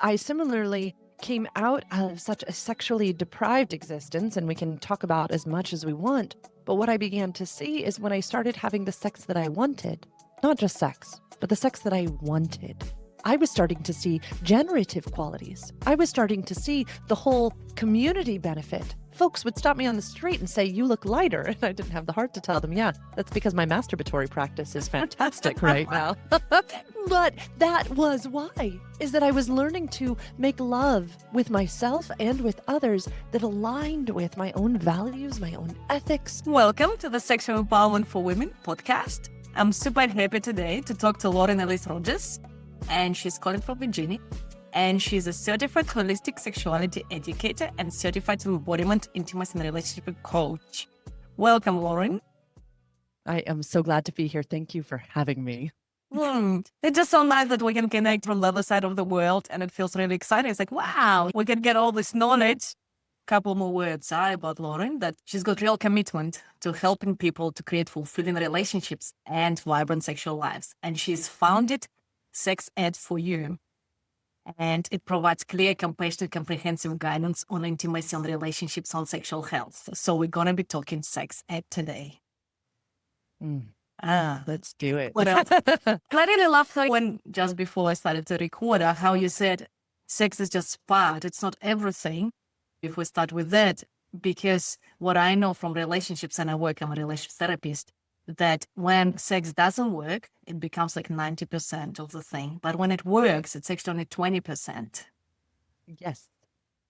I similarly came out of such a sexually deprived existence, and we can talk about as much as we want. But what I began to see is when I started having the sex that I wanted, not just sex, but the sex that I wanted, I was starting to see generative qualities. I was starting to see the whole community benefit. Folks would stop me on the street and say, "You look lighter." And I didn't have the heart to tell them, yeah, that's because my masturbatory practice is fantastic right now. But that was why, is that I was learning to make love with myself and with others that aligned with my own values, my own ethics. Welcome to the Sexual Empowerment for Women podcast. I'm super happy today to talk to Lauren Elise Rogers, and she's calling from Virginia. And she's a certified holistic sexuality educator and certified embodiment, intimacy, and relationship coach. Welcome, Lauren. I am so glad to be here. Thank you for having me. It's just so nice that we can connect from the other side of the world, and it feels really exciting. It's like, wow, we can get all this knowledge. Couple more words about Lauren, that she's got real commitment to helping people to create fulfilling relationships and vibrant sexual lives. And she's founded Sex Ed for You. And it provides clear, compassionate, comprehensive guidance on intimacy and relationships on sexual health. So we're going to be talking sex ed today. Let's do it. What else? I really love how when just before I started to record, how you said sex is just part. It's not everything. If we start with that, because what I know from relationships, and I work, I'm a relationship therapist, that when sex doesn't work, it becomes like 90% of the thing. But when it works, it's actually only 20%. Yes,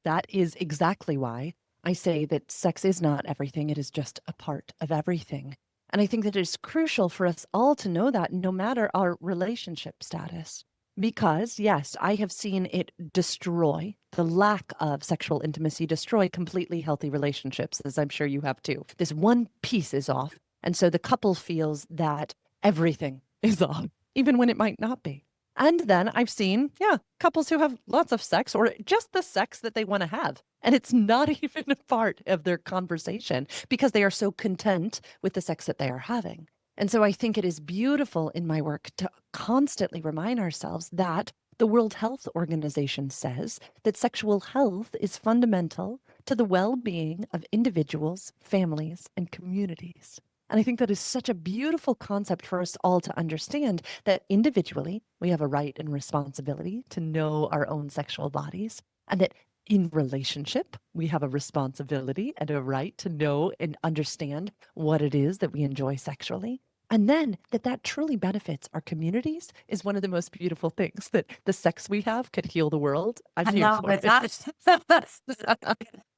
that is exactly why I say that sex is not everything. It is just a part of everything. And I think that it's crucial for us all to know that, no matter our relationship status. Because, yes, I have seen it destroy, the lack of sexual intimacy destroy completely healthy relationships, as I'm sure you have too. This one piece is off. And so the couple feels that everything is off, even when it might not be. And then I've seen, couples who have lots of sex, or just the sex that they want to have. And it's not even a part of their conversation because they are so content with the sex that they are having. And so I think it is beautiful in my work to constantly remind ourselves that the World Health Organization says that sexual health is fundamental to the well-being of individuals, families, and communities. And I think that is such a beautiful concept for us all to understand, that individually, we have a right and responsibility to know our own sexual bodies, and that in relationship, we have a responsibility and a right to know and understand what it is that we enjoy sexually. And then that truly benefits our communities is one of the most beautiful things, that the sex we have could heal the world. I know,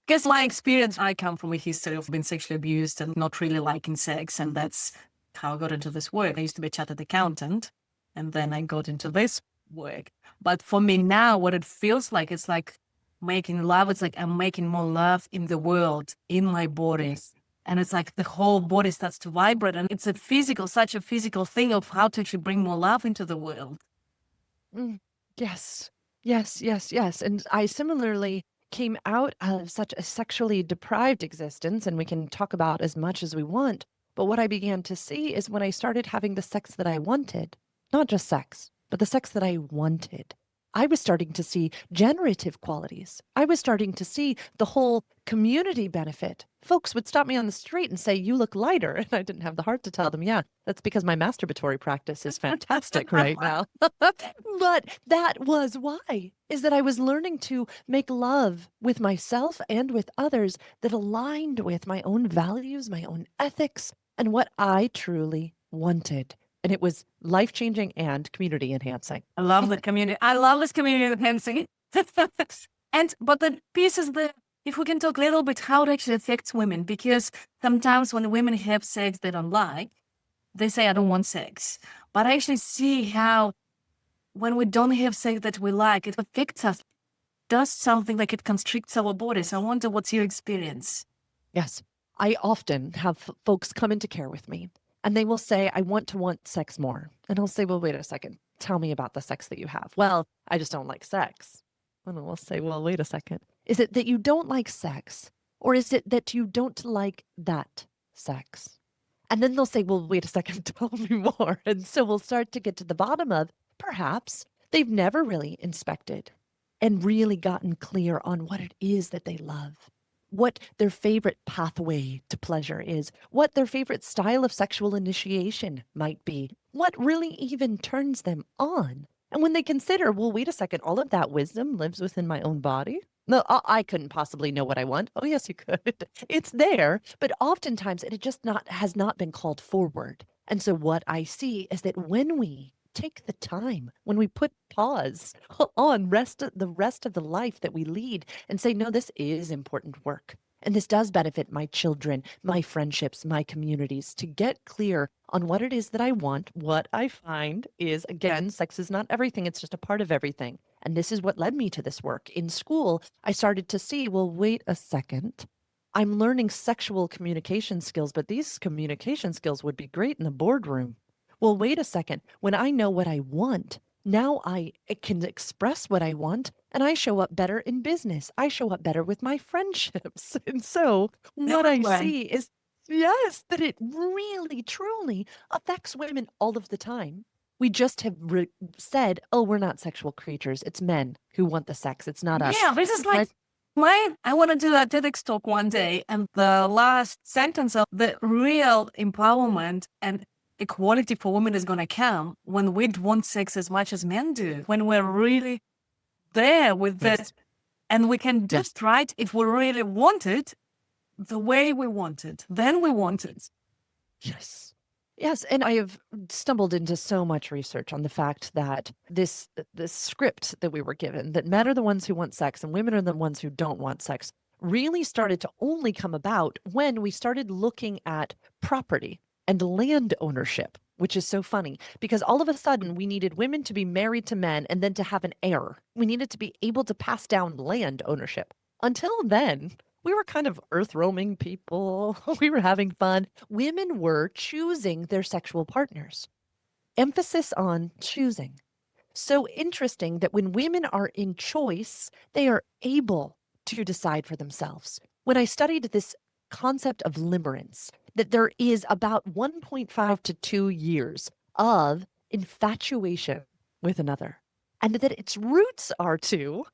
because my experience, I come from a history of being sexually abused and not really liking sex. And that's how I got into this work. I used to be a chartered accountant, and then I got into this work. But for me now, what it feels like, it's like making love. It's like I'm making more love in the world, in my body. And it's like the whole body starts to vibrate. And it's such a physical thing of how to actually bring more love into the world. Yes. And I similarly came out of such a sexually deprived existence, and we can talk about as much as we want. But what I began to see is when I started having the sex that I wanted, not just sex, but the sex that I wanted, I was starting to see generative qualities. I was starting to see the whole community benefit. Folks would stop me on the street and say, "You look lighter." And I didn't have the heart to tell them, yeah, that's because my masturbatory practice is fantastic right now. But that was why, is that I was learning to make love with myself and with others that aligned with my own values, my own ethics, and what I truly wanted. And it was life-changing and community enhancing. I love the community. I love this community enhancing. But the piece is if we can talk a little bit how it actually affects women, because sometimes when women have sex they don't like, they say, "I don't want sex." But I actually see how when we don't have sex that we like, it affects us. It does something like it constricts our bodies. I wonder what's your experience? Yes. I often have folks come into care with me, and they will say, "I want sex more." And I'll say, "Well, wait a second. Tell me about the sex that you have." "Well, I just don't like sex." And then we'll say, "Well, wait a second. Is it that you don't like sex, or is it that you don't like that sex?" And then they'll say, "Well, wait a second. Tell me more." And so we'll start to get to the bottom of, perhaps they've never really inspected and really gotten clear on what it is that they love, what their favorite pathway to pleasure is, what their favorite style of sexual initiation might be, what really even turns them on. And when they consider, well, wait a second, all of that wisdom lives within my own body. No, I couldn't possibly know what I want. Oh, yes, you could. It's there, but oftentimes it just has not been called forward. And so what I see is that when we take the time, when we put pause on the rest of the life that we lead and say, no, this is important work. And this does benefit my children, my friendships, my communities, to get clear on what it is that I want. What I find is, again, sex is not everything. It's just a part of everything. And this is what led me to this work. In school, I started to see, well, wait a second. I'm learning sexual communication skills, but these communication skills would be great in the boardroom. Well, wait a second. When I know what I want, now I can express what I want, and I show up better in business. I show up better with my friendships. And so what I Everywhere. see is, yes, that it really, truly affects women all of the time. We just have said, oh, we're not sexual creatures. It's men who want the sex. It's not us. Yeah, this is like But I want to do a TEDx talk one day, and the last sentence of the real empowerment and equality for women is going to come when we want sex as much as men do, when we're really there with that, yes, and we can do yes, it right if we really want it the way we want it, then we want it. yes. Yes, and I have stumbled into so much research on the fact that this script that we were given, that men are the ones who want sex and women are the ones who don't want sex, really started to only come about when we started looking at property and land ownership, which is so funny because all of a sudden we needed women to be married to men and then to have an heir. We needed to be able to pass down land ownership. Until then, we were kind of earth roaming people. We were having fun. Women were choosing their sexual partners. Emphasis on choosing. So interesting that when women are in choice, they are able to decide for themselves. When I studied this concept of limerence, that there is about 1.5 to 2 years of infatuation with another, and that its roots are to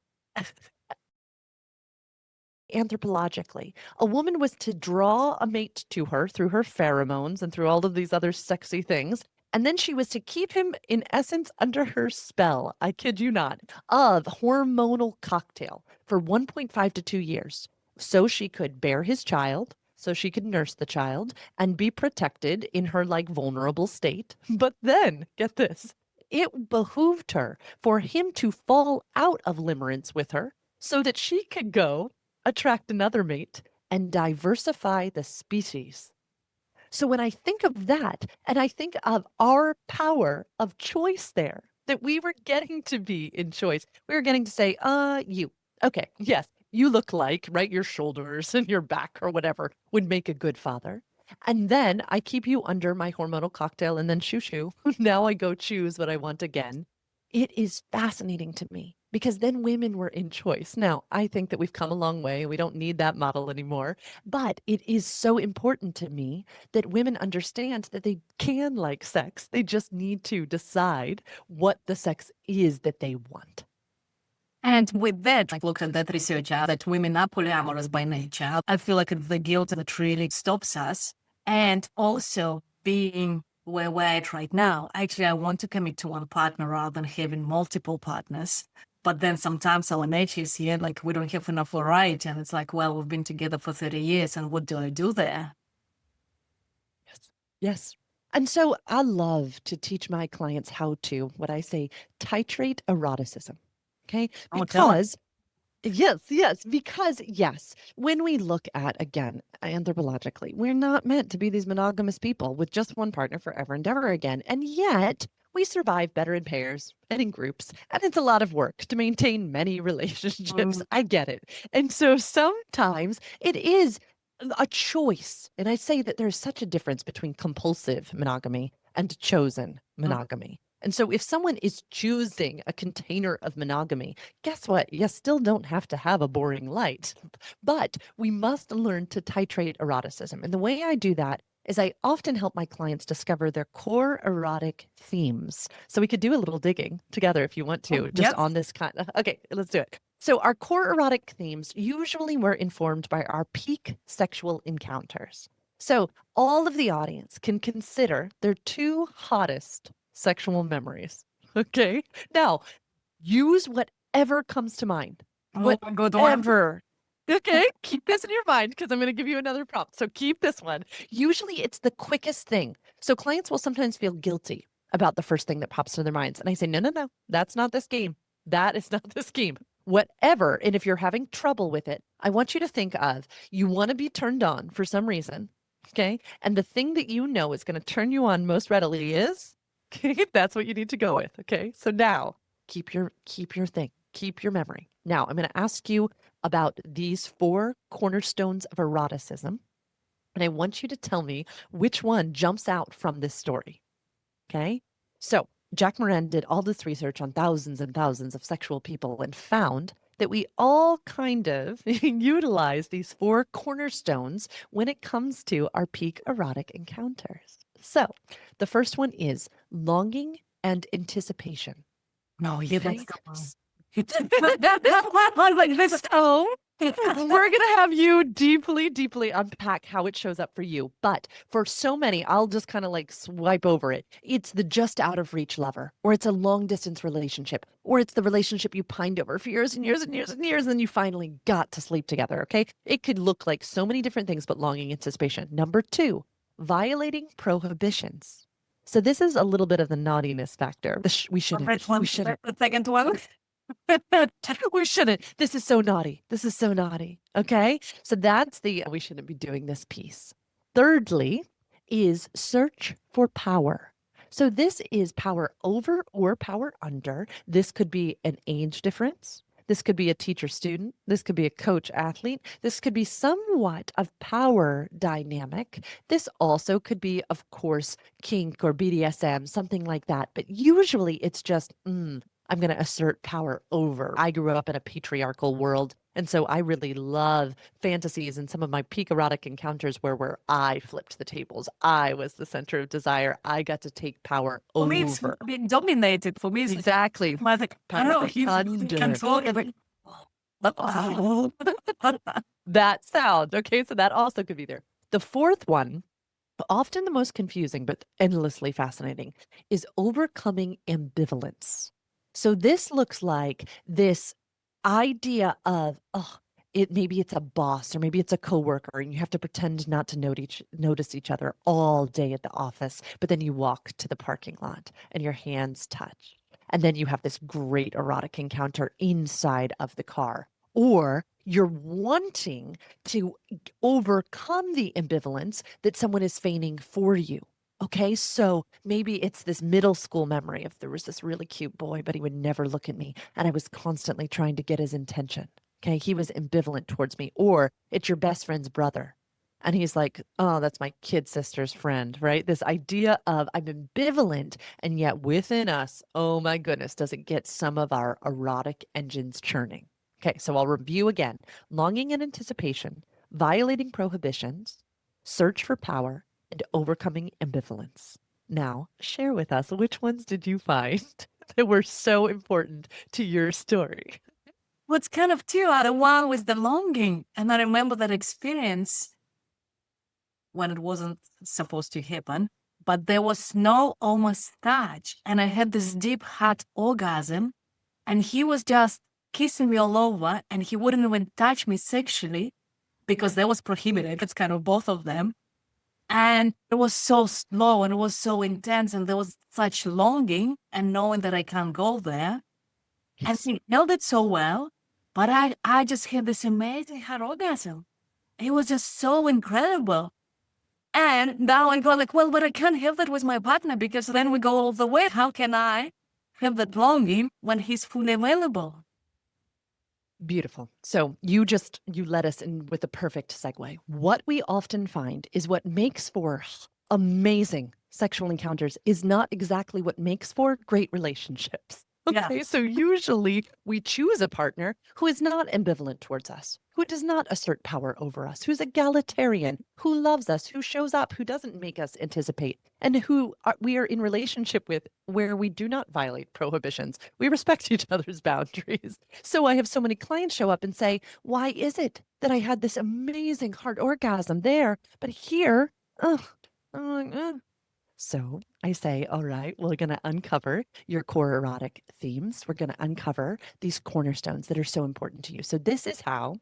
anthropologically. A woman was to draw a mate to her through her pheromones and through all of these other sexy things. And then she was to keep him, in essence, under her spell, I kid you not, of hormonal cocktail for 1.5 to 2 years. So she could bear his child, so she could nurse the child and be protected in her like vulnerable state. But then, get this, it behooved her for him to fall out of limerence with her so that she could go attract another mate, and diversify the species. So when I think of that, and I think of our power of choice there, that we were getting to be in choice, we were getting to say, you, okay, yes, you look like, right, your shoulders and your back or whatever would make a good father. And then I keep you under my hormonal cocktail and then shoo shoo. Now I go choose what I want again. It is fascinating to me because then women were in choice. Now, I think that we've come a long way. We don't need that model anymore. But it is so important to me that women understand that they can like sex. They just need to decide what the sex is that they want. And with that, I looked at that research out that women are polyamorous by nature. I feel like it's the guilt that really stops us. And also being where we're at right now, actually, I want to commit to one partner rather than having multiple partners. But then sometimes our nature is here, like we don't have enough variety. And it's like, well, we've been together for 30 years. And what do I do there? Yes. Yes. And so I love to teach my clients how to, what I say, titrate eroticism. Okay. Oh, tell us. Because yes, when we look at, again, anthropologically, we're not meant to be these monogamous people with just one partner forever and ever again. And yet we survive better in pairs and in groups. And it's a lot of work to maintain many relationships. I get it. And so sometimes it is a choice. And I say that there's such a difference between compulsive monogamy and chosen monogamy. And so if someone is choosing a container of monogamy, guess what? You still don't have to have a boring light, but we must learn to titrate eroticism. And the way I do that is I often help my clients discover their core erotic themes. So we could do a little digging together if you want to, just Yes. on this kind of, okay, let's do it. So our core erotic themes usually were informed by our peak sexual encounters. So all of the audience can consider their two hottest sexual memories. Okay. Now, use whatever comes to mind. Oh, good one. Whatever. Okay, keep this in your mind because I'm going to give you another prompt. So keep this one. Usually it's the quickest thing. So clients will sometimes feel guilty about the first thing that pops into their minds. And I say, no, no, no, that's not this game. That is not this game. Whatever. And if you're having trouble with it, I want you to think of you want to be turned on for some reason. Okay. And the thing that you know is going to turn you on most readily is, okay, that's what you need to go with. Okay. So now keep your thing, keep your memory. Now I'm going to ask you about these 4 cornerstones of eroticism. And I want you to tell me which one jumps out from this story. Okay. So Jack Moran did all this research on thousands and thousands of sexual people and found that we all kind of utilize these 4 cornerstones when it comes to our peak erotic encounters. So the first one is longing and anticipation. No, yeah, that's Okay. the one. I was like, this is so. We're going to have you deeply, deeply unpack how it shows up for you. But for so many, I'll just kind of like swipe over it. It's the just out of reach lover, or it's a long distance relationship, or it's the relationship you pined over for years and years and years and years, and then you finally got to sleep together. Okay. It could look like so many different things, but longing, anticipation. Number 2, violating prohibitions. So this is a little bit of the naughtiness factor. We shouldn't. We shouldn't. The second one. We shouldn't. This is so naughty. This is so naughty. Okay. So that's the we shouldn't be doing this piece. Thirdly, is search for power. So this is power over or power under. This could be an age difference. This could be a teacher student. This could be a coach athlete. This could be somewhat of power dynamic. This also could be, of course, kink or BDSM, something like that. But usually it's just, I'm going to assert power over. I grew up in a patriarchal world. And so I really love fantasies and some of my peak erotic encounters where I flipped the tables. I was the center of desire. I got to take power For over. me, it's being dominated. For me, it's Exactly. like, I don't know, he's Under. controlling. That sound. Okay, so that also could be there. The fourth one, often the most confusing but endlessly fascinating, is overcoming ambivalence. So this looks like this idea of, maybe it's a boss or maybe it's a coworker and you have to pretend not to notice each other all day at the office, but then you walk to the parking lot and your hands touch. And then you have this great erotic encounter inside of the car. Or you're wanting to overcome the ambivalence that someone is feigning for you. Okay, so maybe it's this middle school memory of there was this really cute boy, but he would never look at me. And I was constantly trying to get his attention. Okay, he was ambivalent towards me. Or it's your best friend's brother. And he's like, oh, that's my kid sister's friend, right? This idea of I'm ambivalent. And yet within us, oh my goodness, does it get some of our erotic engines churning? Okay, so I'll review again. Longing and anticipation, violating prohibitions, search for power, and overcoming ambivalence. Now, share with us, which ones did you find that were so important to your story? What's kind of two out of one was the longing. And I remember that experience when it wasn't supposed to happen, but there was no almost touch. And I had this deep hot orgasm and he was just kissing me all over and he wouldn't even touch me sexually because that was prohibited. It's kind of both of them. And it was so slow and it was so intense and there was such longing and knowing that I can't go there. And he held it so well, but I just had this amazing hot orgasm. It was just so incredible. And now I go like, well, but I can't have that with my partner because then we go all the way. How can I have that longing when he's fully available? Beautiful. So you let us in with a perfect segue. What we often find is what makes for amazing sexual encounters is not exactly what makes for great relationships. Yeah. Okay, so usually we choose a partner who is not ambivalent towards us, who does not assert power over us, who's egalitarian, who loves us, who shows up, who doesn't make us anticipate, and who we are in relationship with where we do not violate prohibitions. We respect each other's boundaries. So I have so many clients show up and say, why is it that I had this amazing heart orgasm there, but here, ugh, I'm like, So I say, all right, we're going to uncover your core erotic themes. We're going to uncover these cornerstones that are so important to you. So this is how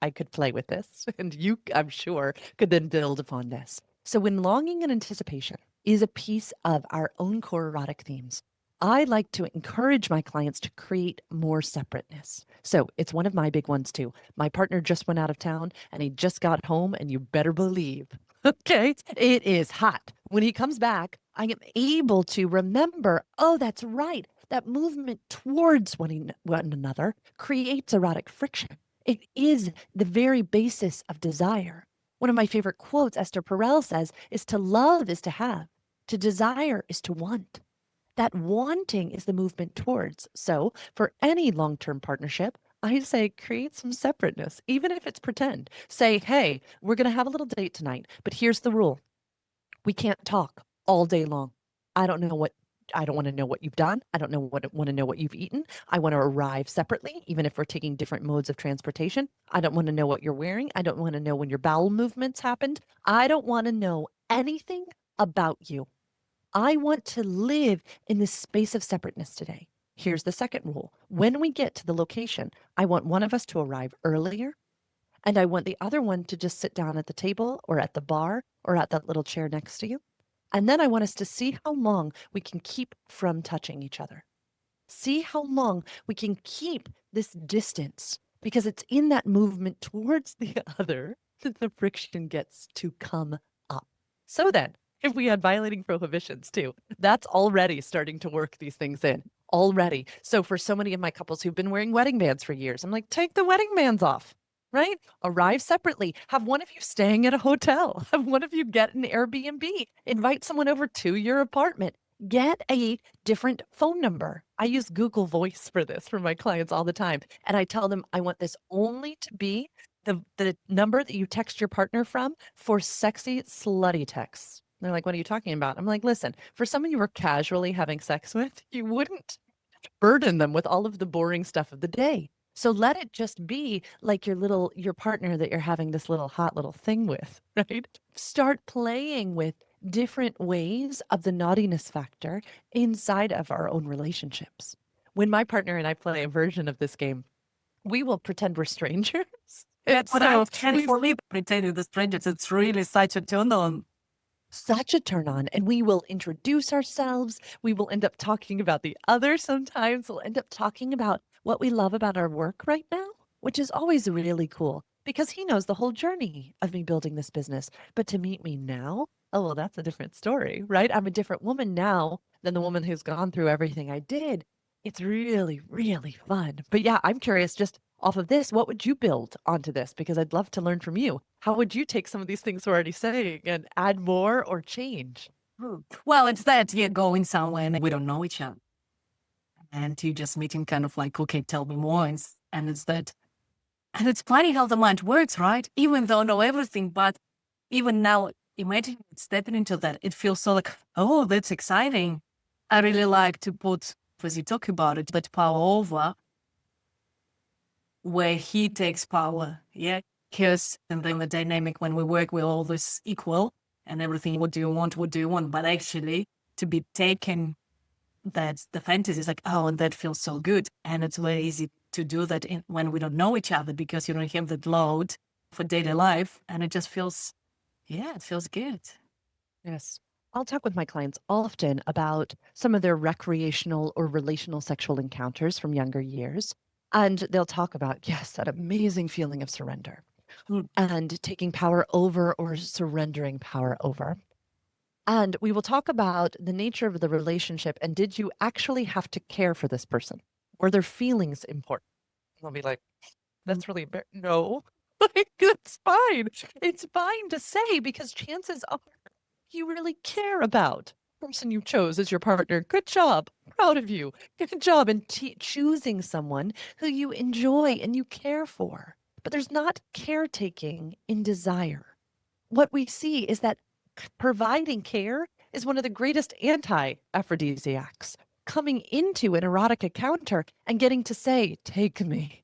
I could play with this. And you, I'm sure, could then build upon this. So when longing and anticipation is a piece of our own core erotic themes, I like to encourage my clients to create more separateness. So it's one of my big ones too. My partner just went out of town and he just got home, and you better believe, okay, it is hot. When he comes back, I am able to remember, oh, that's right. That movement towards one another creates erotic friction. It is the very basis of desire. One of my favorite quotes Esther Perel says is to love is to have, to desire is to want. That wanting is the movement towards. So for any long-term partnership, I say create some separateness, even if it's pretend. Say, hey, we're going to have a little date tonight, but here's the rule. We can't talk all day long. I don't want to know what you've done. I don't want to know what you've eaten. I want to arrive separately, even if we're taking different modes of transportation. I don't want to know what you're wearing. I don't want to know when your bowel movements happened. I don't want to know anything about you. I want to live in this space of separateness today. Here's the second rule. When we get to the location, I want one of us to arrive earlier, and I want the other one to just sit down at the table or at the bar or at that little chair next to you. And then I want us to see how long we can keep from touching each other. See how long we can keep this distance, because it's in that movement towards the other that the friction gets to come up. So then, if we had violating prohibitions too, that's already starting to work these things in already. So for so many of my couples who've been wearing wedding bands for years, I'm like, take the wedding bands off. Right? Arrive separately. Have one of you staying at a hotel. Have one of you get an Airbnb. Invite someone over to your apartment. Get a different phone number. I use Google Voice for this for my clients all the time. And I tell them I want this only to be the number that you text your partner from for sexy, slutty texts. They're like, what are you talking about? I'm like, listen, for someone you were casually having sex with, you wouldn't burden them with all of the boring stuff of the day. So let it just be like your partner that you're having this little hot little thing with, right? Start playing with different ways of the naughtiness factor inside of our own relationships. When my partner and I play a version of this game, we will pretend we're strangers. That's what I So can for me pretending the strangers. It's really such a turn on. such a turn on, and we will introduce ourselves. We will end up talking about the other sometimes. We'll end up talking about what we love about our work right now, which is always really cool because he knows the whole journey of me building this business. But to meet me now, oh, well, that's a different story, right? I'm a different woman now than the woman who's gone through everything I did. It's really, really fun. But yeah, I'm curious, just off of this, what would you build onto this? Because I'd love to learn from you. How would you take some of these things we're already saying and add more or change? Well, it's that you're going somewhere and we don't know each other. And you just meeting kind of like, okay, tell me more. And it's that. And it's funny how the mind works, right? Even though I know everything, but even now, imagine stepping into that, it feels so like, oh, that's exciting. I really like to put, as you talk about it, that power over where he takes power. Yeah. Because, and then the dynamic when we work, we're always equal and everything. What do you want? What do you want? But actually, to be taken, that's the fantasy is like, oh, and that feels so good. And it's very easy to do that when we don't know each other because you don't have that load for daily life. And it just feels, yeah, it feels good. Yes. I'll talk with my clients often about some of their recreational or relational sexual encounters from younger years. And they'll talk about, yes, that amazing feeling of surrender Mm. and taking power over or surrendering power over. And we will talk about the nature of the relationship and did you actually have to care for this person? Were their feelings important? They'll be like, that's really no. Like, it's fine. It's fine to say because chances are you really care about person you chose as your partner. Good job. Proud of you. Good job in choosing someone who you enjoy and you care for. But there's not caretaking in desire. What we see is that providing care is one of the greatest anti-aphrodisiacs. Coming into an erotic encounter and getting to say, take me.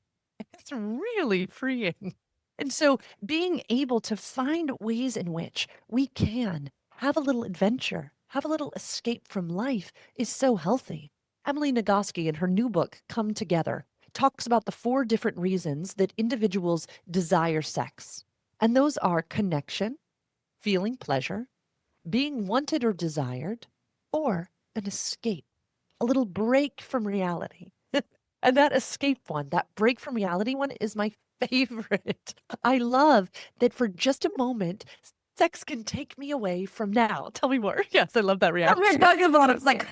It's really freeing. And so being able to find ways in which we can have a little adventure, have a little escape from life is so healthy. Emily Nagoski, in her new book, Come Together, talks about the 4 different reasons that individuals desire sex. And those are connection, feeling pleasure, being wanted or desired, or an escape, a little break from reality. And that escape one, that break from reality one is my favorite. I love that for just a moment, sex can take me away from now. Tell me more. Yes, I love that reaction. We're talking about it. It's like,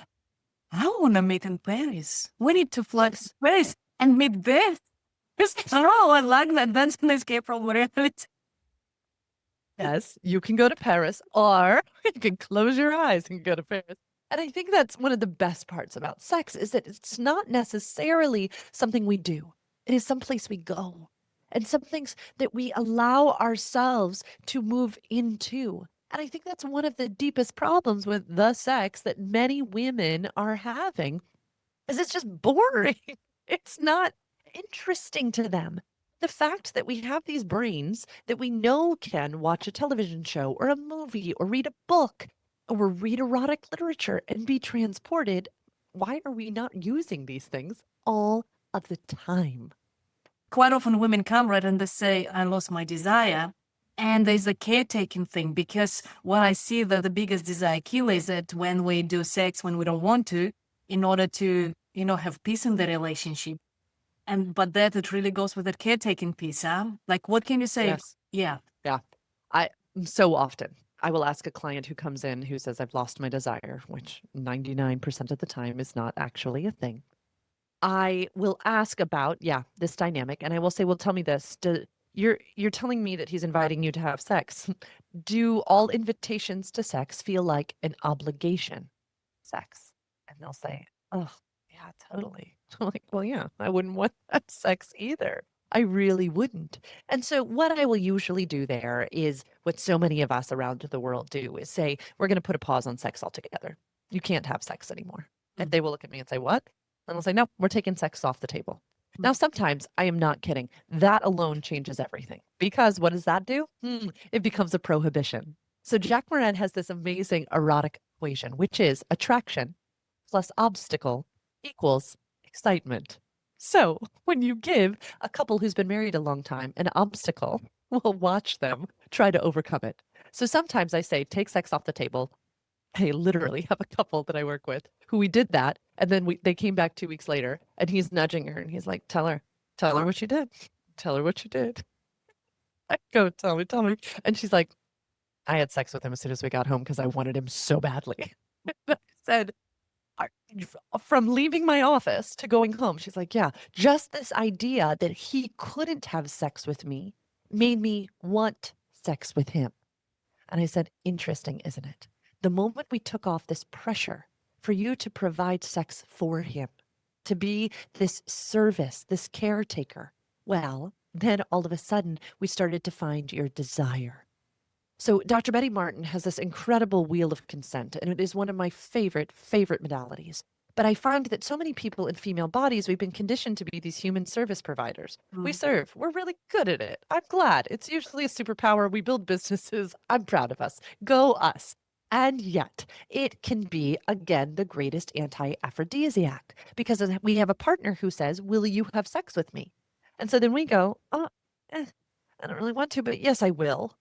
I want to meet in Paris. We need to fly to Paris and meet Beth. Oh, I like that. That's an escape from reality. Yes, you can go to Paris, or you can close your eyes and go to Paris. And I think that's one of the best parts about sex is that it's not necessarily something we do. It is someplace we go and some things that we allow ourselves to move into. And I think that's one of the deepest problems with the sex that many women are having is it's just boring. It's not interesting to them. The fact that we have these brains that we know can watch a television show or a movie or read a book or read erotic literature and be transported, why are we not using these things all of the time? Quite often women come right and they say, I lost my desire. And there's a caretaking thing because what I see that the biggest desire killer is that when we do sex when we don't want to, in order to, have peace in the relationship. But that it really goes with that caretaking piece, huh? Like, what can you say? Yes. Yeah. Yeah. I so often I will ask a client who comes in who says, I've lost my desire, which 99% of the time is not actually a thing. I will ask about, this dynamic. And I will say, well, tell me this. You're telling me that he's inviting you to have sex. Do all invitations to sex feel like an obligation? Sex. And they'll say, oh, yeah, totally. I'm like, well, yeah, I wouldn't want that sex either. I really wouldn't. And so what I will usually do there is what so many of us around the world do is say, we're going to put a pause on sex altogether. You can't have sex anymore. And they will look at me and say, what? And I'll say, no, we're taking sex off the table. Now, sometimes I am not kidding. That alone changes everything because what does that do? It becomes a prohibition. So Jack Moran has this amazing erotic equation, which is attraction plus obstacle equals excitement. So when you give a couple who's been married a long time an obstacle, we'll watch them try to overcome it. So sometimes I say, take sex off the table. I literally have a couple that I work with who we did that. And then they came back 2 weeks later and he's nudging her and he's like, tell her what you did. Tell her what you did. I go, tell me. And she's like, I had sex with him as soon as we got home because I wanted him so badly. I said, from leaving my office to going home, she's like, yeah, just this idea that he couldn't have sex with me made me want sex with him. And I said, interesting, isn't it? The moment we took off this pressure for you to provide sex for him, to be this service, this caretaker, well, then all of a sudden we started to find your desire. So Dr. Betty Martin has this incredible wheel of consent, and it is one of my favorite modalities. But I find that so many people in female bodies, we've been conditioned to be these human service providers. We serve. We're really good at it. I'm glad. It's usually a superpower. We build businesses. I'm proud of us. Go us. And yet, it can be, again, the greatest anti-aphrodisiac because we have a partner who says, will you have sex with me? And so then we go, I don't really want to, but yes, I will.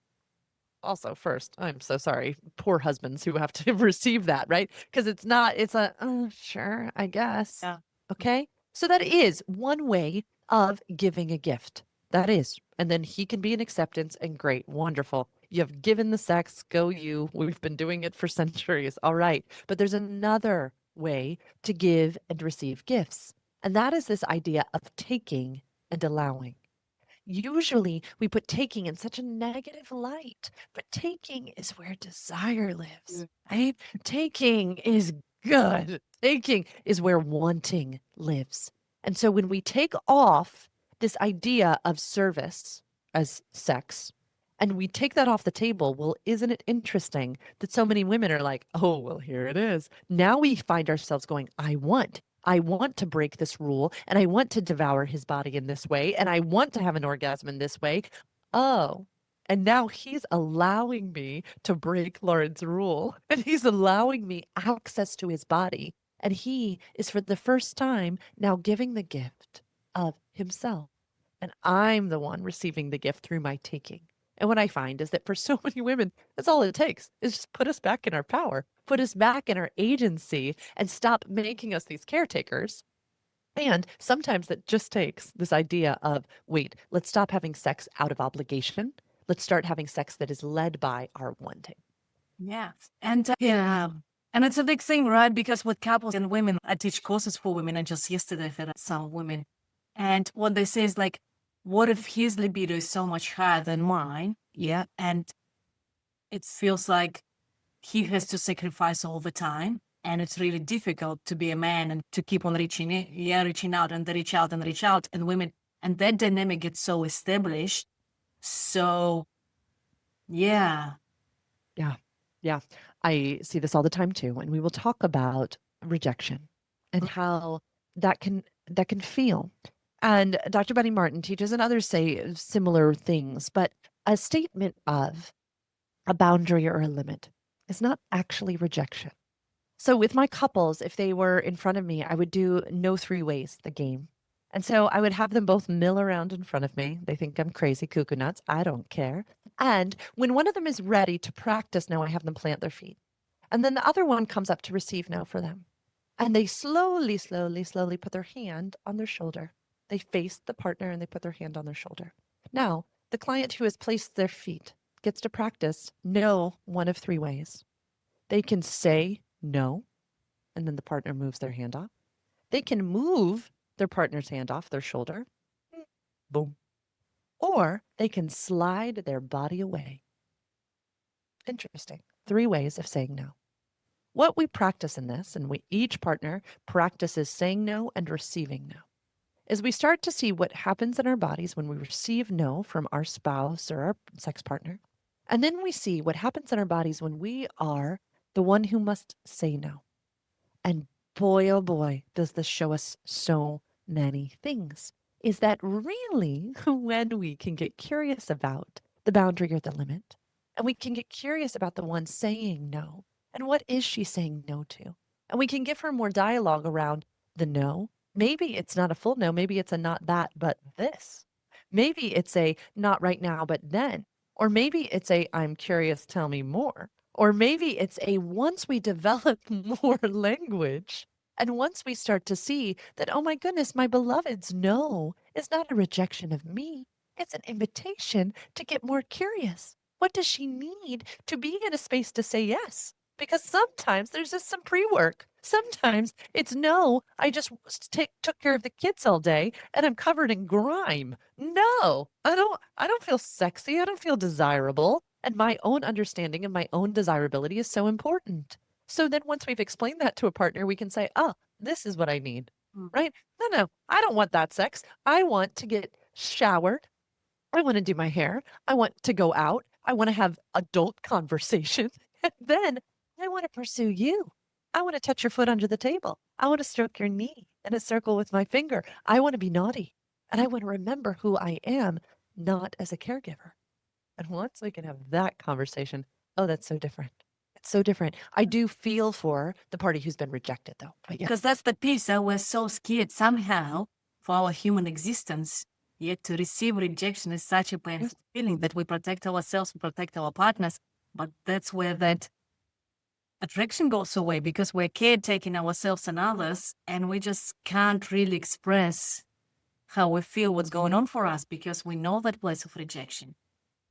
Also, first, I'm so sorry. Poor husbands who have to receive that, right? Because it's a, oh, sure, I guess. Yeah. Okay. So that is one way of giving a gift. That is. And then he can be an acceptance and great, wonderful. You have given the sex, go you. We've been doing it for centuries. All right. But there's another way to give and receive gifts. And that is this idea of taking and allowing. Usually we put taking in such a negative light, but taking is where desire lives, right? Taking is good. Taking is where wanting lives. And so when we take off this idea of service as sex, and we take that off the table, well, isn't it interesting that so many women are like, oh, well, here it is. Now we find ourselves going, I want to break this rule, and I want to devour his body in this way, and I want to have an orgasm in this way. Oh, and now he's allowing me to break Lauren's rule, and he's allowing me access to his body. And he is for the first time now giving the gift of himself. And I'm the one receiving the gift through my taking. And what I find is that for so many women, that's all it takes is just put us back in our power, put us back in our agency, and stop making us these caretakers. And sometimes that just takes this idea of, wait, let's stop having sex out of obligation. Let's start having sex that is led by our wanting. Yeah. And and it's a big thing, right? Because with couples and women, I teach courses for women. And just yesterday, I had some women. And what they say is like, what if his libido is so much higher than mine? Yeah. And it feels like he has to sacrifice all the time. And it's really difficult to be a man and to keep on reaching out and reach out and reach out. And women, and that dynamic gets so established. So, yeah. Yeah. Yeah. I see this all the time too. And we will talk about rejection and how that can feel. And Dr. Betty Martin teaches, and others say similar things, but a statement of a boundary or a limit is not actually rejection. So with my couples, if they were in front of me, I would do no three ways, the game. And so I would have them both mill around in front of me. They think I'm crazy, cuckoo nuts. I don't care. And when one of them is ready to practice, now I have them plant their feet. And then the other one comes up to receive now for them. And they slowly, slowly, slowly put their hand on their shoulder. They face the partner and they put their hand on their shoulder. Now, the client who has placed their feet gets to practice no one of three ways. They can say no, and then the partner moves their hand off. They can move their partner's hand off their shoulder. Boom. Or they can slide their body away. Interesting. Three ways of saying no. What we practice in this, and each partner practices saying no and receiving no, is we start to see what happens in our bodies when we receive no from our spouse or our sex partner. And then we see what happens in our bodies when we are the one who must say no. And boy, oh boy, does this show us so many things. Is that really when we can get curious about the boundary or the limit, and we can get curious about the one saying no, and what is she saying no to? And we can give her more dialogue around the no. Maybe it's not a full no. Maybe it's a not that, but this. Maybe it's a not right now, but then. Or maybe it's a I'm curious, tell me more. Or maybe it's a once we develop more language and once we start to see that, oh my goodness, my beloved's no is not a rejection of me. It's an invitation to get more curious. What does she need to be in a space to say yes? Because sometimes there's just some pre-work. Sometimes it's no, I just took care of the kids all day and I'm covered in grime. No, I don't feel sexy. I don't feel desirable. And my own understanding and my own desirability is so important. So then once we've explained that to a partner, we can say, oh, this is what I need, right? No, I don't want that sex. I want to get showered. I want to do my hair. I want to go out. I want to have adult conversation. And then I want to pursue you. I want to touch your foot under the table. I want to stroke your knee in a circle with my finger. I want to be naughty. And I want to remember who I am, not as a caregiver. And once we can have that conversation, oh, that's so different. It's so different. I do feel for the party who's been rejected, though. But yeah. Because that's the piece that we're so scared somehow for our human existence. Yet to receive rejection is such a painful feeling that we protect ourselves, we protect our partners. But that's where that attraction goes away because we're caretaking ourselves and others, and we just can't really express how we feel, what's going on for us, because we know that place of rejection.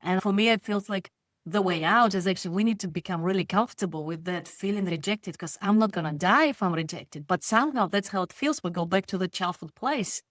And for me, it feels like the way out is actually we need to become really comfortable with that feeling rejected, because I'm not going to die if I'm rejected. But somehow that's how it feels. We go back to the childhood place.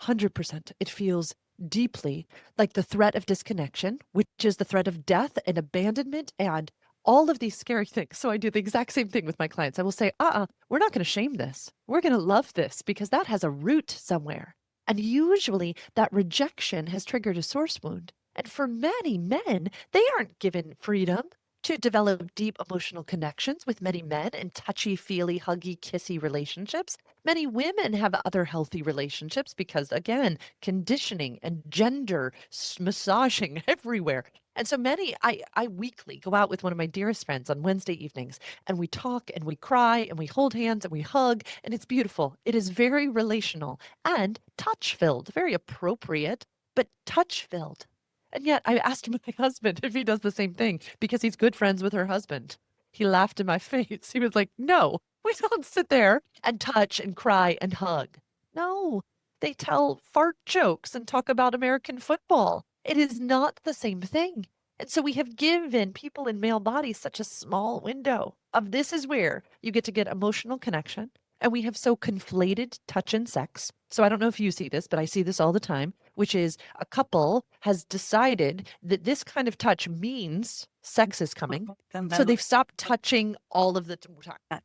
100%. It feels deeply like the threat of disconnection, which is the threat of death and abandonment and all of these scary things. So I do the exact same thing with my clients. I will say, we're not going to shame this. We're going to love this because that has a root somewhere. And usually that rejection has triggered a source wound. And for many men, they aren't given freedom to develop deep emotional connections with many men and touchy, feely, huggy, kissy relationships. Many women have other healthy relationships because, again, conditioning and gender massaging everywhere. And so I weekly go out with one of my dearest friends on Wednesday evenings and we talk and we cry and we hold hands and we hug and it's beautiful. It is very relational and touch filled, very appropriate, but touch filled. And yet I asked my husband if he does the same thing because he's good friends with her husband. He laughed in my face. He was like, no, we don't sit there and touch and cry and hug. No, they tell fart jokes and talk about American football. It is not the same thing. And so we have given people in male bodies such a small window of this is where you get to get emotional connection. And we have so conflated touch and sex. So I don't know if you see this, but I see this all the time, which is a couple has decided that this kind of touch means sex is coming. So they've stopped touching all of the time.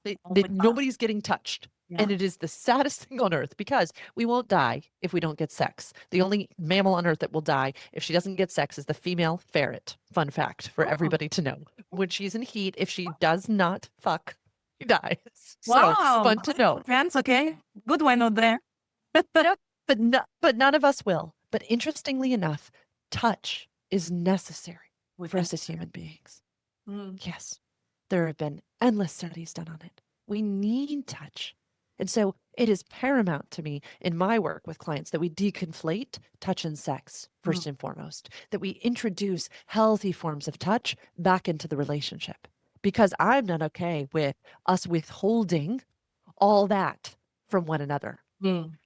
Nobody's getting touched. Yeah. And it is the saddest thing on earth because we won't die if we don't get sex. The only mammal on earth that will die if she doesn't get sex is the female ferret. Fun fact for everybody to know. When she's in heat, if she does not fuck, she dies. Wow. So fun to know. Friends, okay. Good one out there. But none of us will. But interestingly enough, touch is necessary for us as human beings. Yes, there have been endless studies done on it. We need touch. And so it is paramount to me in my work with clients that we deconflate touch and sex first and foremost, that we introduce healthy forms of touch back into the relationship. Because I'm not okay with us withholding all that from one another.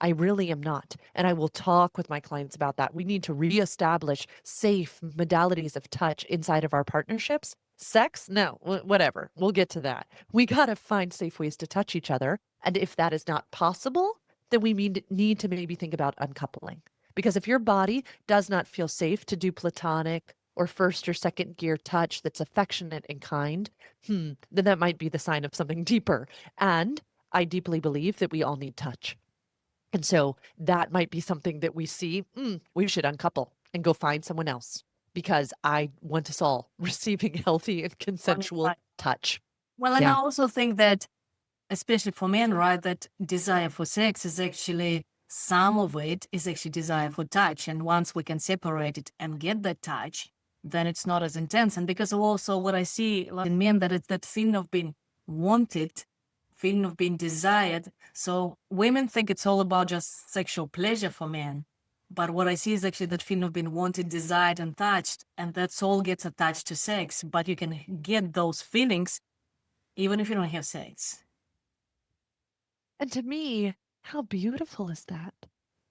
I really am not. And I will talk with my clients about that. We need to reestablish safe modalities of touch inside of our partnerships. Sex? No, whatever. We'll get to that. We got to find safe ways to touch each other. And if that is not possible, then we need to maybe think about uncoupling. Because if your body does not feel safe to do platonic or first or second gear touch that's affectionate and kind, then that might be the sign of something deeper. And I deeply believe that we all need touch. And so that might be something that we see, we should uncouple and go find someone else because I want us all receiving healthy and consensual touch. Well, and I also think that, especially for men, right, that desire for sex is actually, some of it is actually desire for touch. And once we can separate it and get that touch, then it's not as intense. And because of also what I see in men, that it's that feeling of being wanted, feeling of being desired. So women think it's all about just sexual pleasure for men. But what I see is actually that feeling of being wanted, desired, and touched. And that's all gets attached to sex. But you can get those feelings even if you don't have sex. And to me, how beautiful is that?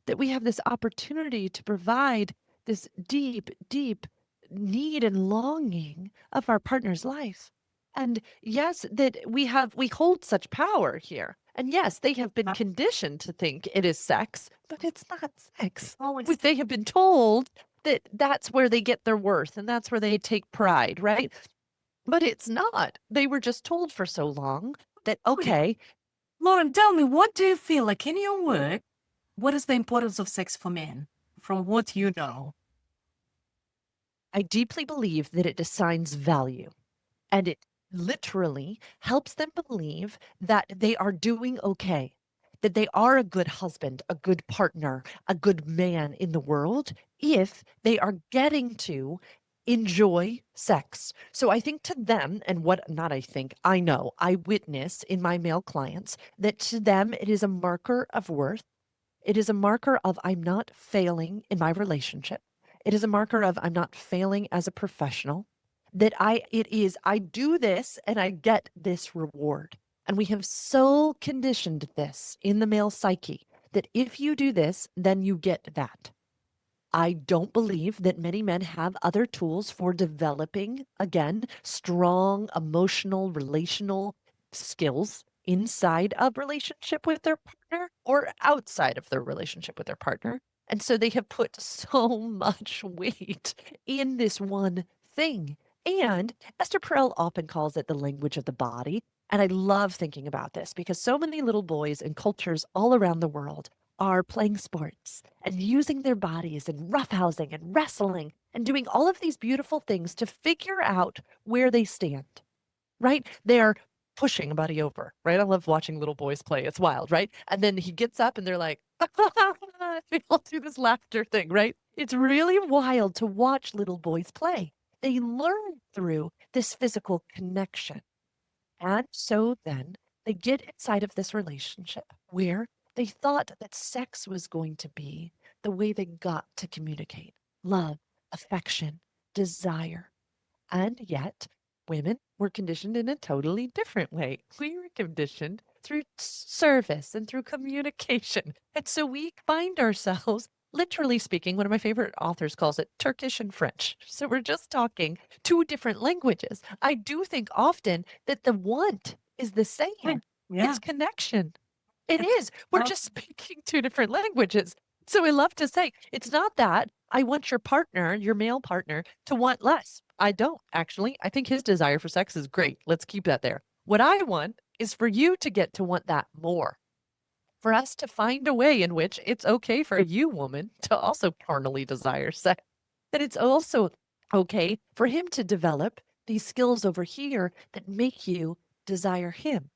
That we have this opportunity to provide this deep, deep need and longing of our partner's life. And yes, that we hold such power here. And yes, they have been conditioned to think it is sex, but it's not sex. They have been told that that's where they get their worth and that's where they take pride, right? But it's not. They were just told for so long that, okay. Lauren, tell me, what do you feel like in your work? What is the importance of sex for men from what you know? I deeply believe that it assigns value and it literally helps them believe that they are doing okay, that they are a good husband, a good partner, a good man in the world if they are getting to enjoy sex. So I think to them, and I know, I witness in my male clients that to them it is a marker of worth. It is a marker of I'm not failing in my relationship. It is a marker of I'm not failing as a professional. I do this and I get this reward. And we have so conditioned this in the male psyche that if you do this, then you get that. I don't believe that many men have other tools for developing, again, strong emotional, relational skills inside of relationship with their partner or outside of their relationship with their partner. And so they have put so much weight in this one thing. And Esther Perel often calls it the language of the body. And I love thinking about this because so many little boys in cultures all around the world are playing sports and using their bodies and roughhousing and wrestling and doing all of these beautiful things to figure out where they stand, right? They're pushing a buddy over, right? I love watching little boys play. It's wild, right? And then he gets up and they're like, they all do this laughter thing, right? It's really wild to watch little boys play. They learn through this physical connection. And so then they get inside of this relationship where they thought that sex was going to be the way they got to communicate love, affection, desire. And yet, women were conditioned in a totally different way. We were conditioned through service and through communication. And so we find ourselves, literally speaking, one of my favorite authors calls it Turkish and French. So we're just talking two different languages. I do think often that the want is the same. Yeah. It's connection. It is. We're just speaking two different languages. So I love to say, it's not that I want your partner, your male partner, to want less. I don't actually. I think his desire for sex is great. Let's keep that there. What I want is for you to get to want that more. For us to find a way in which it's okay for you, woman, to also carnally desire sex. That it's also okay for him to develop these skills over here that make you desire him.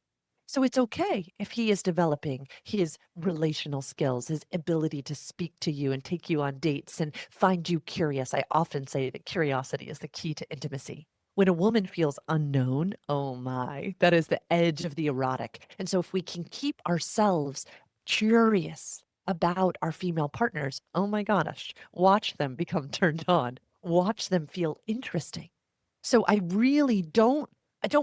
So it's okay if he is developing his relational skills, his ability to speak to you and take you on dates and find you curious. I often say that curiosity is the key to intimacy. When a woman feels unknown, oh my, that is the edge of the erotic. And so if we can keep ourselves curious about our female partners, oh my gosh, watch them become turned on, watch them feel interesting. So I don't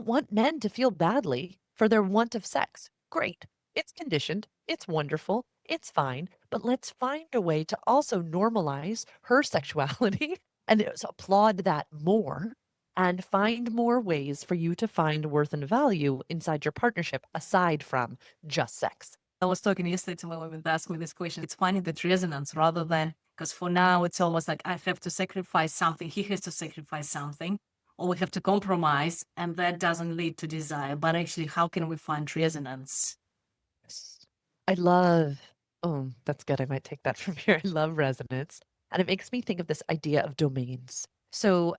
want men to feel badly for their want of sex. Great. It's conditioned. It's wonderful. It's fine. But let's find a way to also normalize her sexuality and applaud that more and find more ways for you to find worth and value inside your partnership aside from just sex. I was talking yesterday to my woman that asked me this question. It's finding that resonance rather than, because for now it's almost like I have to sacrifice something, he has to sacrifice something, or we have to compromise, and that doesn't lead to desire. But actually, how can we find resonance? I love, oh, that's good. I might take that from here. I love resonance. And it makes me think of this idea of domains. So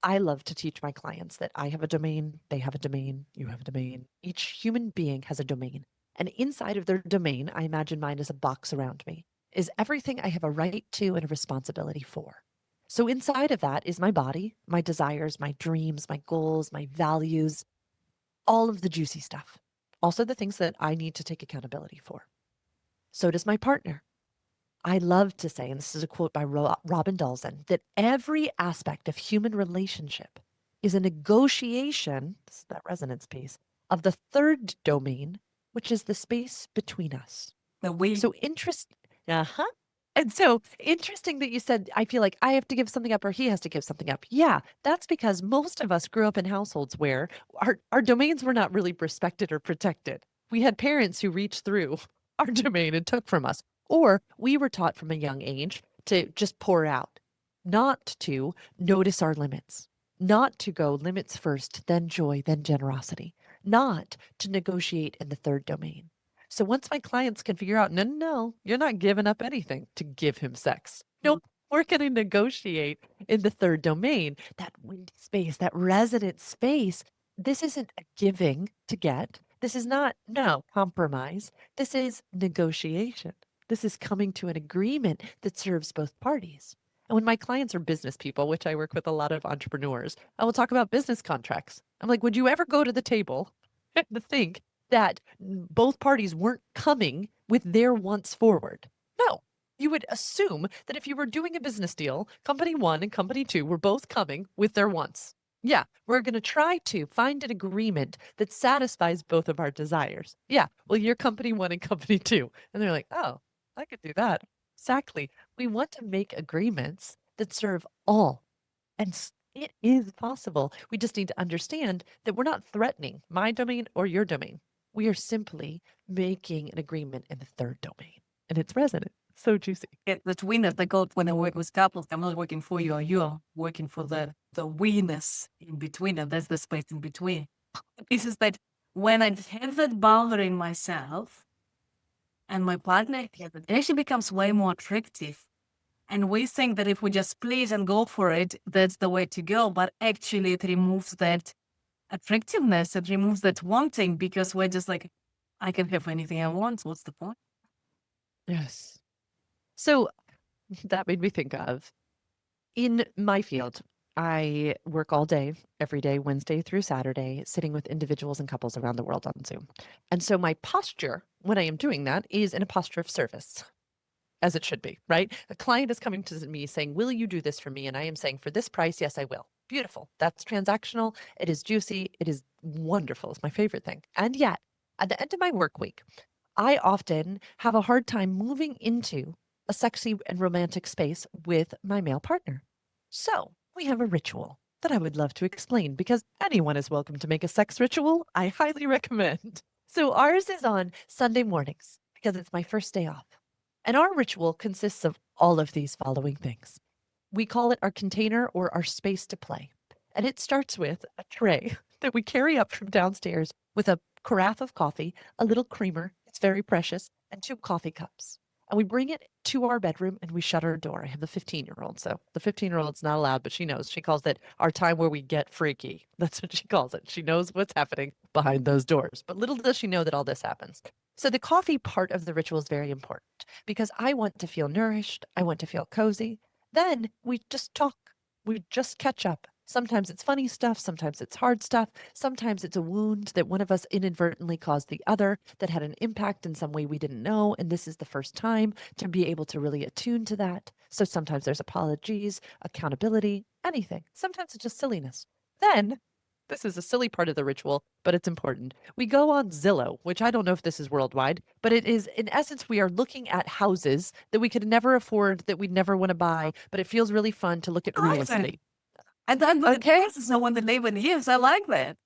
I love to teach my clients that I have a domain, they have a domain, you have a domain. Each human being has a domain. And inside of their domain, I imagine mine as a box around me, is everything I have a right to and a responsibility for. So inside of that is my body, my desires, my dreams, my goals, my values, all of the juicy stuff. Also the things that I need to take accountability for. So does my partner. I love to say, and this is a quote by Robin Dalzin, that every aspect of human relationship is a negotiation, this is that resonance piece, of the third domain, which is the space between us. The we. So interesting. And so interesting that you said, I feel like I have to give something up or he has to give something up. Yeah, that's because most of us grew up in households where our domains were not really respected or protected. We had parents who reached through our domain and took from us. Or we were taught from a young age to just pour out, not to notice our limits, not to go limits first, then joy, then generosity, not to negotiate in the third domain. So once my clients can figure out, no, you're not giving up anything to give him sex. Nope, we're going to negotiate in the third domain, that windy space, that resonant space. This isn't a giving to get. This is not, no, compromise. This is negotiation. This is coming to an agreement that serves both parties. And when my clients are business people, which I work with a lot of entrepreneurs, I will talk about business contracts. I'm like, would you ever go to the table and think that both parties weren't coming with their wants forward? No. You would assume that if you were doing a business deal, company one and company two were both coming with their wants. Yeah, we're going to try to find an agreement that satisfies both of our desires. Yeah, well, you're company one and company two. And they're like, oh, I could do that. Exactly. We want to make agreements that serve all. And it is possible. We just need to understand that we're not threatening my domain or your domain. We are simply making an agreement in the third domain. And it's resonance. So juicy. Get that weeness. They call it when I work with couples. I'm not working for you, or you are working for the weeness in between, and that's the space in between. This is that when I have that boundary in myself and my partner has it actually becomes way more attractive. And we think that if we just please and go for it, that's the way to go. But actually, it removes that attractiveness. It removes that wanting because we're just like, I can have anything I want. What's the point? Yes. So that made me think of, in my field, I work all day, every day, Wednesday through Saturday, sitting with individuals and couples around the world on Zoom. And so my posture when I am doing that is in a posture of service, as it should be, right? A client is coming to me saying, will you do this for me? And I am saying, for this price, yes, I will. Beautiful. That's transactional. It is juicy. It is wonderful. It's my favorite thing. And yet, at the end of my work week, I often have a hard time moving into a sexy and romantic space with my male partner. So we have a ritual that I would love to explain because anyone is welcome to make a sex ritual. I highly recommend. So ours is on Sunday mornings because it's my first day off. And our ritual consists of all of these following things. We call it our container or our space to play. And it starts with a tray that we carry up from downstairs with a carafe of coffee, a little creamer, it's very precious, and 2 coffee cups. And we bring it to our bedroom and we shut our door. I have a 15-year-old, so the 15-year-old's not allowed, but she knows. She calls it our time where we get freaky. That's what she calls it. She knows what's happening behind those doors. But little does she know that all this happens. So the coffee part of the ritual is very important because I want to feel nourished. I want to feel cozy. Then we just talk. We just catch up. Sometimes it's funny stuff. Sometimes it's hard stuff. Sometimes it's a wound that one of us inadvertently caused the other that had an impact in some way we didn't know. And this is the first time to be able to really attune to that. So sometimes there's apologies, accountability, anything. Sometimes it's just silliness. Then, this is a silly part of the ritual, but it's important. We go on Zillow, which I don't know if this is worldwide, but it is, in essence, we are looking at houses that we could never afford, that we'd never want to buy, but it feels really fun to look at real estate. And then Okay. this is the one that live in years. I like that.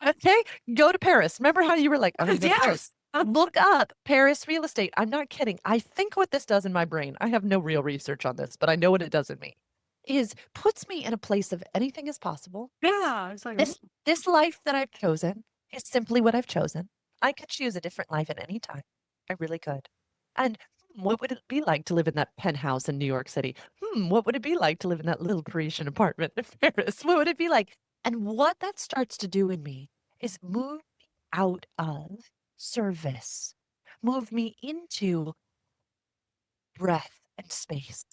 Okay, go to Paris. Remember how you were like, I'm going to go to Paris. Look up Paris real estate. I'm not kidding. I think what this does in my brain, I have no real research on this, but I know what it does in me, is puts me in a place of anything is possible. Yeah. It's like, This life that I've chosen is simply what I've chosen. I could choose a different life at any time. I really could. And what would it be like to live in that penthouse in New York City? What would it be like to live in that little Parisian apartment in Paris? What would it be like? And what that starts to do in me is move me out of service, move me into breath and space.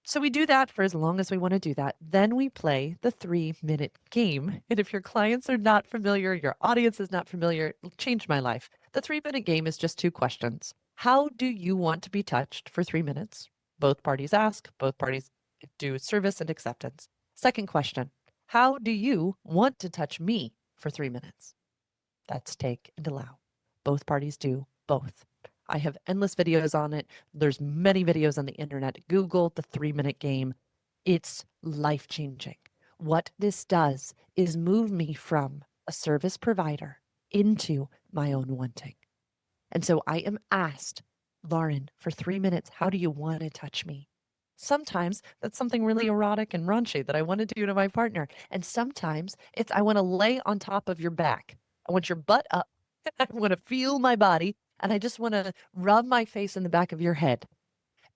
So we do that for as long as we want to do that. Then we play the 3-minute game. And if your clients are not familiar, your audience is not familiar, it'll change my life. The 3-minute game is just 2 questions. How do you want to be touched for 3 minutes? Both parties ask, both parties do service and acceptance. Second question, how do you want to touch me for 3 minutes? That's take and allow. Both parties do both. I have endless videos on it. There's many videos on the internet. Google the 3-minute game. It's life-changing. What this does is move me from a service provider into my own wanting. And so I am asked, Lauren, for 3 minutes, how do you want to touch me? Sometimes that's something really erotic and raunchy that I want to do to my partner. And sometimes it's I want to lay on top of your back. I want your butt up. I want to feel my body. And I just want to rub my face in the back of your head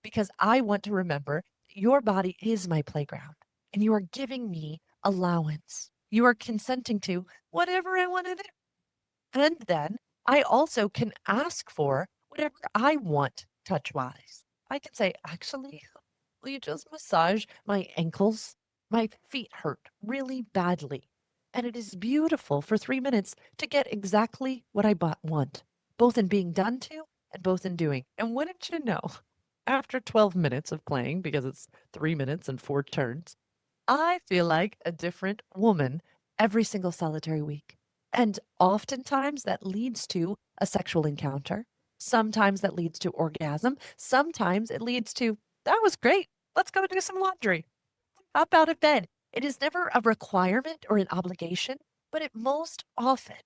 because I want to remember your body is my playground and you are giving me allowance. You are consenting to whatever I want to do. And then I also can ask for whatever I want touch wise. I can say, actually, will you just massage my ankles? My feet hurt really badly. And it is beautiful for 3 minutes to get exactly what I want, both in being done to and both in doing. And wouldn't you know, after 12 minutes of playing, because it's 3 minutes and 4 turns, I feel like a different woman every single solitary week. And oftentimes that leads to a sexual encounter. Sometimes that leads to orgasm. Sometimes it leads to, that was great. Let's go do some laundry. Hop out of bed. It is never a requirement or an obligation, but it most often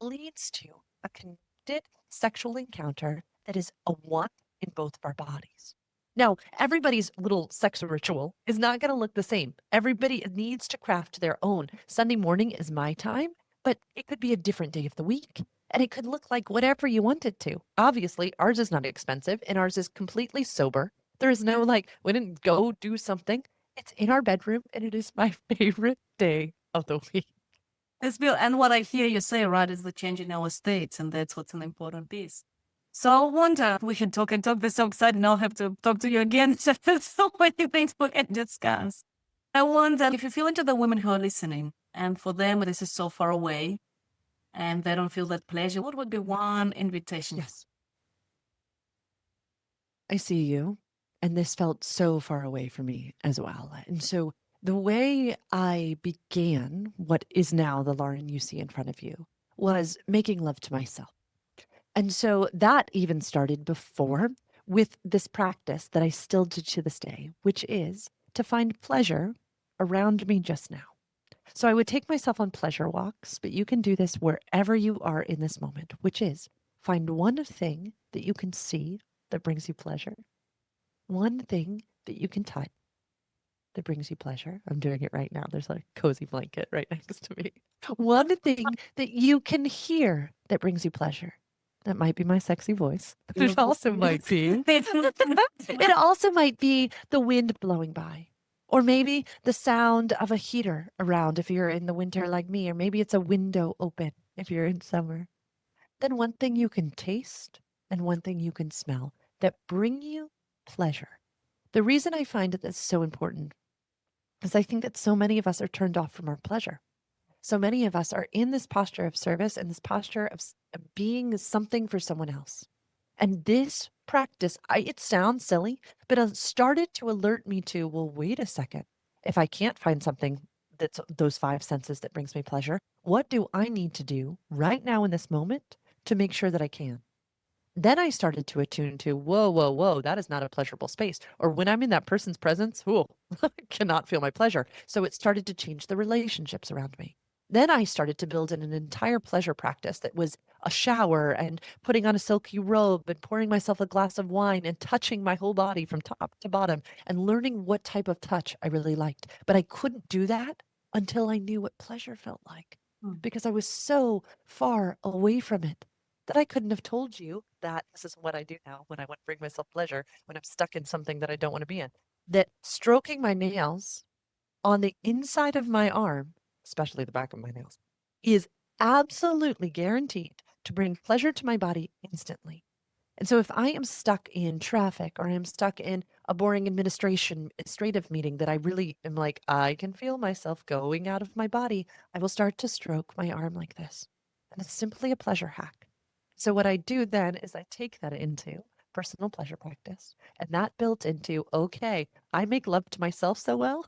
leads to a connected sexual encounter that is a want in both of our bodies. Now, everybody's little sex ritual is not going to look the same. Everybody needs to craft their own. Sunday morning is my time, but it could be a different day of the week. And it could look like whatever you want it to. Obviously, ours is not expensive and ours is completely sober. There is no like, we didn't go do something. It's in our bedroom and it is my favorite day of the week. It's Bill. And what I hear you say, right, is the change in our states. And that's what's an important piece. So I wonder, we can talk and talk. This so excited. Now I have to talk to you again. There's so many things we can discuss. I wonder if you feel into the women who are listening, and for them, this is so far away, and they don't feel that pleasure, what would be one invitation? Yes. I see you. And this felt so far away from me as well. And so the way I began what is now the Lauren you see in front of you was making love to myself. And so that even started before with this practice that I still do to this day, which is to find pleasure around me just now. So I would take myself on pleasure walks, but you can do this wherever you are in this moment, which is find one thing that you can see that brings you pleasure. One thing that you can touch that brings you pleasure. I'm doing it right now. There's a cozy blanket right next to me. One thing that you can hear that brings you pleasure. That might be my sexy voice. It also might be. It also might be the wind blowing by. Or maybe the sound of a heater around if you're in the winter like me. Or maybe it's a window open if you're in summer. Then one thing you can taste and one thing you can smell that bring you pleasure. The reason I find that this so important is I think that so many of us are turned off from our pleasure. So many of us are in this posture of service and this posture of being something for someone else. And this practice, it sounds silly, but it started to alert me to, well, wait a second. If I can't find something that's those five senses that brings me pleasure, what do I need to do right now in this moment to make sure that I can? Then I started to attune to, whoa, whoa, whoa, that is not a pleasurable space. Or when I'm in that person's presence, I cannot feel my pleasure. So it started to change the relationships around me. Then I started to build in an entire pleasure practice that was a shower and putting on a silky robe and pouring myself a glass of wine and touching my whole body from top to bottom and learning what type of touch I really liked. But I couldn't do that until I knew what pleasure felt like because I was so far away from it that I couldn't have told you that this is what I do now when I want to bring myself pleasure, when I'm stuck in something that I don't want to be in. That stroking my nails on the inside of my arm, especially the back of my nails, is absolutely guaranteed to bring pleasure to my body instantly. And so if I am stuck in traffic or I'm stuck in a boring administrative meeting that I really am like, I can feel myself going out of my body, I will start to stroke my arm like this. And it's simply a pleasure hack. So what I do then is I take that into personal pleasure practice, and that built into, okay, I make love to myself so well,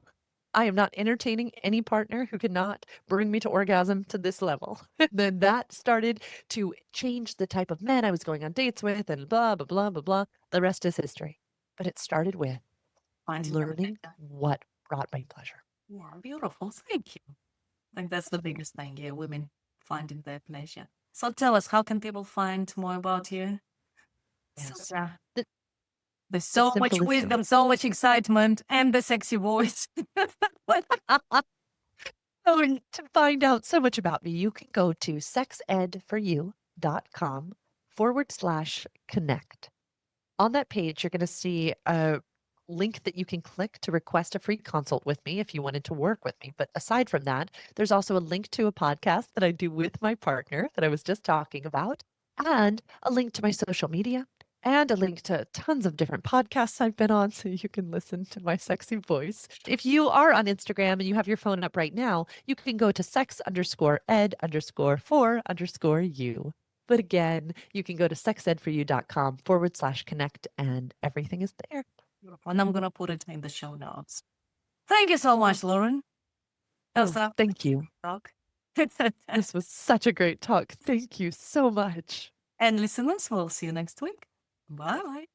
I am not entertaining any partner who cannot bring me to orgasm to this level. Then that started to change the type of men I was going on dates with and blah, blah, blah, blah, blah. The rest is history. But it started with learning what brought me pleasure. Yeah, beautiful. Thank you. I think that's the biggest thing, yeah, women finding their pleasure. So tell us, how can people find more about you? Yes. There's so much wisdom, so much excitement, and the sexy voice. So to find out so much about me, you can go to sexedforyou.com/connect. On that page, you're going to see a link that you can click to request a free consult with me if you wanted to work with me. But aside from that, there's also a link to a podcast that I do with my partner that I was just talking about, and a link to my social media, and a link to tons of different podcasts I've been on so you can listen to my sexy voice. If you are on Instagram and you have your phone up right now, you can go to sex_ed_for_you. But again, you can go to sexedforyou.com/connect and everything is there. Beautiful. And I'm going to put it in the show notes. Thank you so much, Lauren. Thank you. Talk. This was such a great talk. Thank you so much. And listeners, we'll see you next week. Bye.